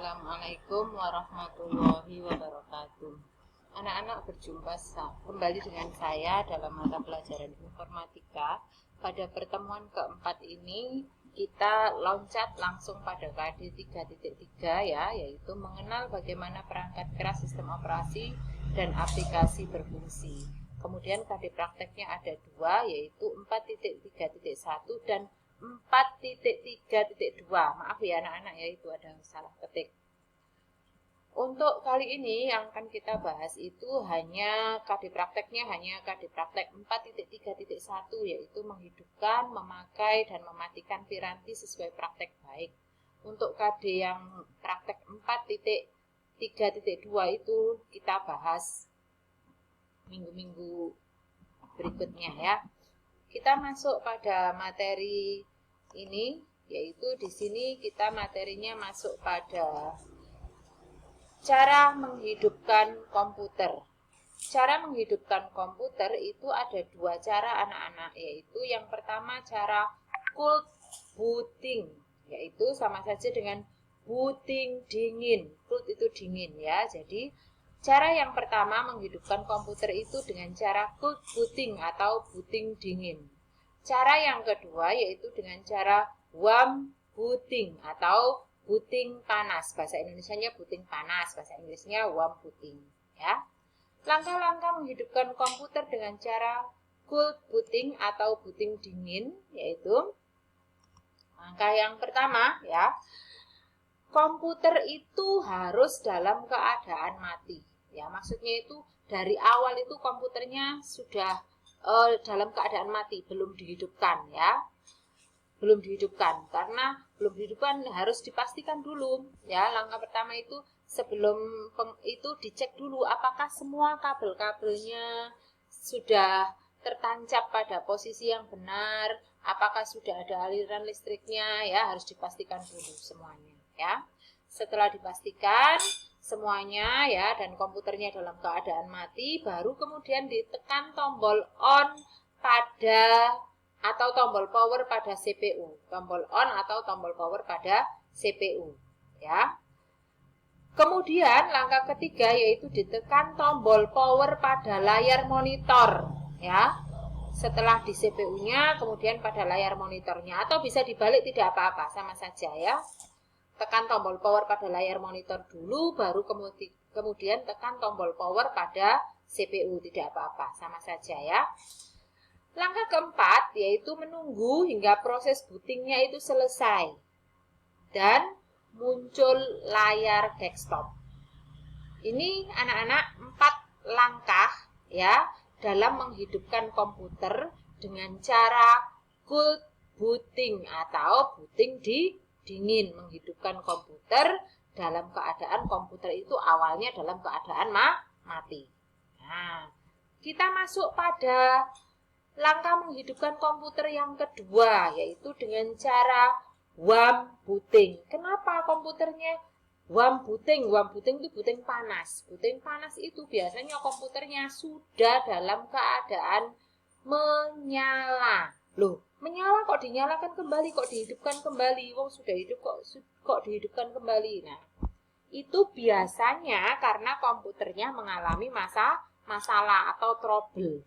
Assalamualaikum warahmatullahi wabarakatuh. Anak-anak berjumpa kembali dengan saya dalam mata pelajaran informatika. Pada pertemuan keempat ini kita loncat langsung pada KD 3.3 ya, yaitu mengenal bagaimana perangkat keras sistem operasi dan aplikasi berfungsi. Kemudian KD prakteknya ada dua, yaitu 4.3.1 dan 4.3.2. Maaf ya anak-anak ya, itu ada salah ketik. Untuk kali ini yang akan kita bahas itu hanya KD prakteknya, hanya KD praktek 4.3.1, yaitu menghidupkan, memakai, dan mematikan piranti sesuai praktek baik. Untuk KD yang praktek 4.3.2 itu kita bahas minggu-minggu berikutnya ya. Kita masuk pada materi ini, yaitu di sini kita materinya masuk pada cara menghidupkan komputer. Cara menghidupkan komputer itu ada dua cara anak-anak, yaitu yang pertama cara cold booting, yaitu sama saja dengan booting dingin. Cold itu dingin ya, jadi cara yang pertama menghidupkan komputer itu dengan cara cold booting atau booting dingin. Cara yang kedua yaitu dengan cara warm booting atau booting panas. Bahasa Indonesianya booting panas, bahasa Inggrisnya warm booting ya. Langkah-langkah menghidupkan komputer dengan cara cold booting atau booting dingin yaitu langkah yang pertama ya. Komputer itu harus dalam keadaan mati. Ya, maksudnya itu dari awal itu komputernya sudah dalam keadaan mati, belum dihidupkan ya. Belum dihidupkan, karena belum dihidupkan harus dipastikan dulu ya. Langkah pertama itu sebelum itu dicek dulu apakah semua kabel-kabelnya sudah tertancap pada posisi yang benar, apakah sudah ada aliran listriknya ya, harus dipastikan dulu semuanya ya. Setelah dipastikan semuanya ya dan komputernya dalam keadaan mati, baru kemudian ditekan tombol on pada atau tombol power pada CPU. Tombol on atau tombol power pada CPU ya. Kemudian langkah ketiga yaitu ditekan tombol power pada layar monitor ya. Setelah di CPU-nya kemudian pada layar monitornya, atau bisa dibalik tidak apa-apa, sama saja ya. Tekan tombol power pada layar monitor dulu, baru kemudian tekan tombol power pada CPU, tidak apa-apa, sama saja ya. Langkah keempat yaitu menunggu hingga proses bootingnya itu selesai dan muncul layar desktop. Ini anak-anak 4 langkah ya dalam menghidupkan komputer dengan cara cold booting atau booting dingin. Menghidupkan komputer dalam keadaan komputer itu awalnya dalam keadaan mati. Nah, kita masuk pada langkah menghidupkan komputer yang kedua, yaitu dengan cara warm booting. Kenapa komputernya warm booting? Warm booting itu booting panas. Booting panas itu biasanya komputernya sudah dalam keadaan menyala. Loh, menyala kok dinyalakan kembali, kok dihidupkan kembali? Wong sudah hidup kok dihidupkan kembali. Nah, itu biasanya karena komputernya mengalami masalah atau trouble.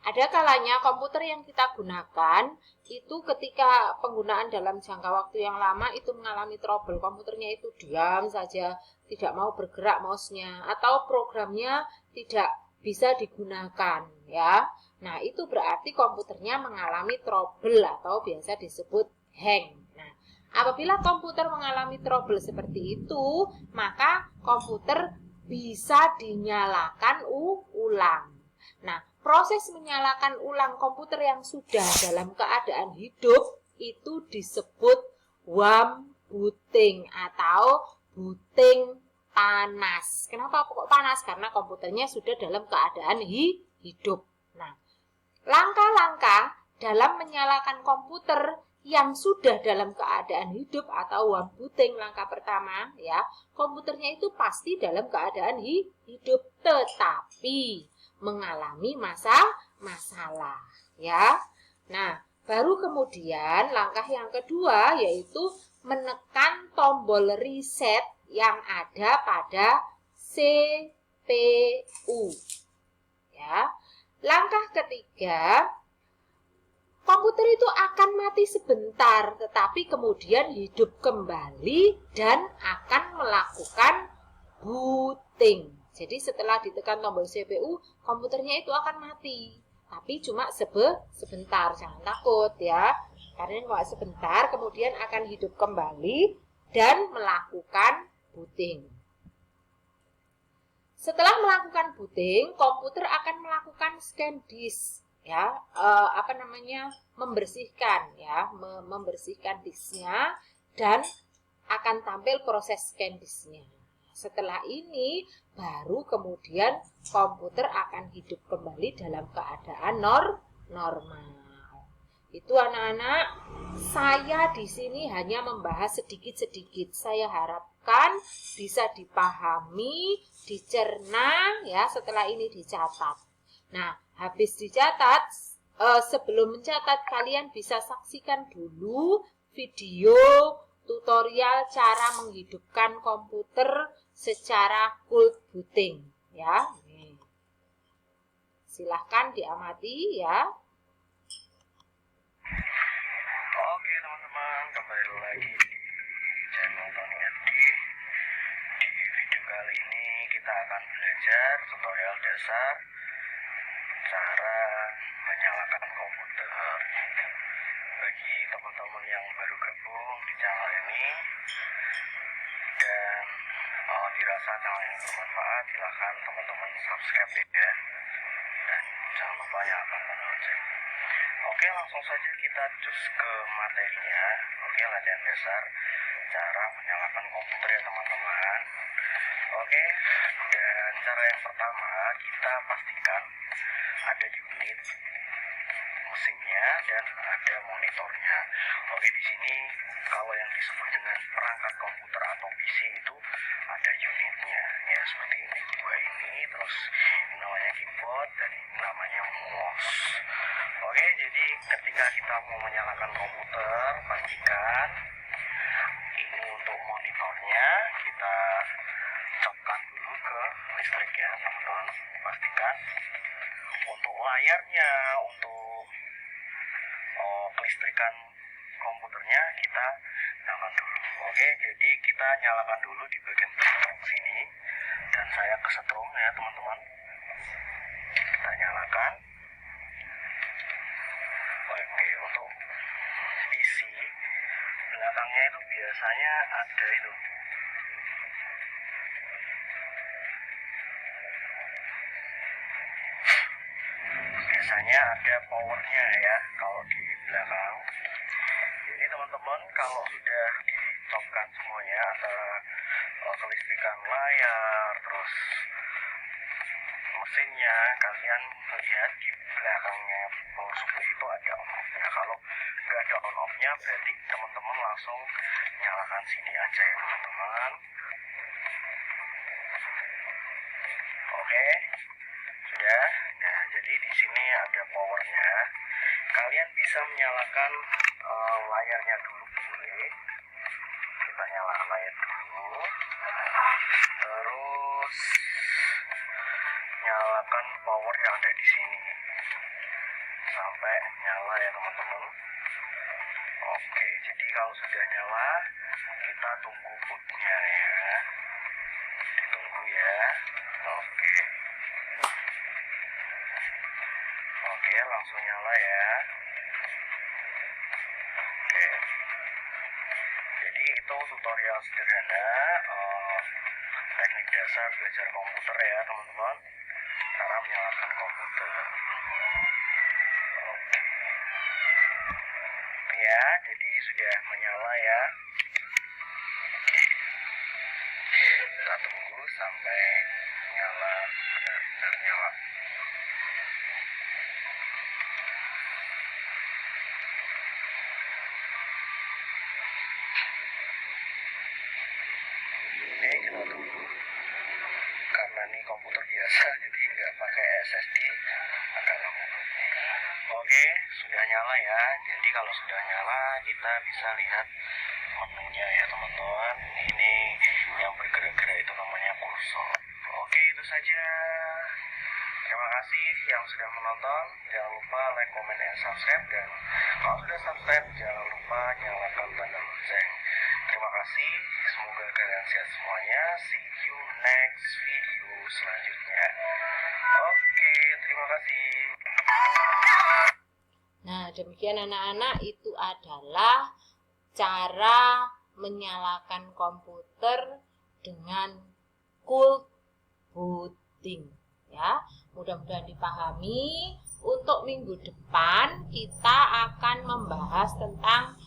Ada kalanya komputer yang kita gunakan itu ketika penggunaan dalam jangka waktu yang lama itu mengalami trouble. Komputernya itu diam saja, tidak mau bergerak mouse-nya, atau programnya tidak bisa digunakan ya. Nah, itu berarti komputernya mengalami trouble atau biasa disebut hang. Nah, apabila komputer mengalami trouble seperti itu, maka komputer bisa dinyalakan ulang. Nah, proses menyalakan ulang komputer yang sudah dalam keadaan hidup itu disebut warm booting atau booting panas. Kenapa kok panas? Karena komputernya sudah dalam keadaan hidup. Nah, langkah-langkah dalam menyalakan komputer yang sudah dalam keadaan hidup atau warm booting, langkah pertama ya, komputernya itu pasti dalam keadaan hidup tetapi mengalami masalah ya. Nah, baru kemudian langkah yang kedua yaitu menekan tombol reset yang ada pada CPU. Ya. Langkah ketiga, komputer itu akan mati sebentar, tetapi kemudian hidup kembali dan akan melakukan booting. Jadi setelah ditekan tombol CPU, komputernya itu akan mati. Tapi cuma sebentar, jangan takut ya. Karena kalau sebentar, kemudian akan hidup kembali dan melakukan booting. Setelah melakukan booting, komputer akan melakukan scan disk, ya, membersihkan disknya dan akan tampil proses scan disknya. Setelah ini baru kemudian komputer akan hidup kembali dalam keadaan normal. Itu anak-anak, saya di sini hanya membahas sedikit-sedikit. Saya harapkan bisa dipahami, dicerna ya, setelah ini dicatat. Nah, habis dicatat, sebelum mencatat kalian bisa saksikan dulu video tutorial cara menghidupkan komputer secara cold booting ya. Silahkan diamati ya. Oke teman-teman, kembali lagi di channel Tony FD. Di video kali ini kita akan belajar tutorial dasar cara menyalakan komputer. Bagi teman-teman yang baru gabung di channel ini dan dirasa channel ini bermanfaat, silahkan teman-teman subscribe ya, dan jangan lupa nyalakan lonceng. Oke, langsung saja kita cus ke materinya. Oke, latihan dasar cara menyalakan komputer ya teman-teman. Oke, dan cara yang pertama kita pastikan ada unit mesinnya dan ada monitornya. Oke, di sini kalau yang disebut dengan perangkat komputer atau PC itu ada unitnya ya, seperti ini, dua ini, terus ini namanya keyboard dan ini namanya mouse. Oke, jadi ketika kita mau menyalakan komputer, pastikan ini untuk monitornya kita copkan dulu ke listrik ya teman-teman. Pastikan untuk layarnya, untuk kelistrikan komputernya kita nyalakan dulu. Oke, jadi kita nyalakan dulu di bagian belakang sini dan saya kesetrum ya teman-teman. Kita nyalakan. Oke, untuk PC belakangnya itu biasanya ada itu ada powernya ya kalau di belakang. Jadi teman-teman kalau sudah dicopkan semuanya antara kelistrikan layar terus mesinnya, kalian lihat di belakangnya power supply itu ada on off-nya. Kalau nggak ada on off-nya berarti teman-teman langsung nyalakan sini aja ya teman-teman. Oke, sudah. Nah, jadi di sini ada powernya. Kalian bisa menyalakan layarnya dulu boleh. Kita nyalakan layar dulu. Terus nyalakan power yang ada di sini sampai nyala ya teman-teman. Oke, jadi kalau sudah nyala kita tunggu bootnya ya, ditunggu ya. Oke, langsung nyala ya. Oke, jadi itu tutorial sederhana teknik dasar belajar komputer ya teman-teman, cara menyalakan komputer. Ya, jadi sudah menyala ya. Kita tunggu sampai nyala, benar-benar nyala. Oke, kita tunggu. Karena ini komputer biasa, jadi nggak pakai SSD, agak lama. Oke, sudah nyala ya. Jadi kalau sudah nyala, kita bisa lihat menunya ya teman-teman. Ini yang bergerak-gerak itu namanya kursor. Oke, itu saja. Terima kasih yang sudah menonton. Jangan lupa like, comment, dan subscribe. Dan kalau sudah subscribe, jangan lupa nyalakan tanda lonceng. Terima kasih. Semoga kalian sehat semuanya. See you next video selanjutnya. Oke, terima kasih. Nah, demikian anak-anak, itu adalah cara menyalakan komputer dengan cold booting. Ya, mudah-mudahan dipahami. Untuk minggu depan kita akan membahas tentang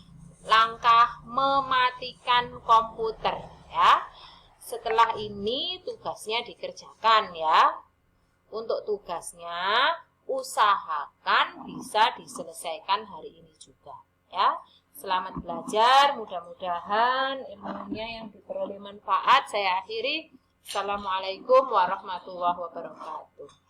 langkah mematikan komputer. Ya, setelah ini tugasnya dikerjakan ya. Untuk tugasnya usahakan bisa diselesaikan hari ini juga ya. Selamat belajar, mudah-mudahan ilmunya yang diperoleh manfaat. Saya akhiri. Assalamualaikum warahmatullahi wabarakatuh.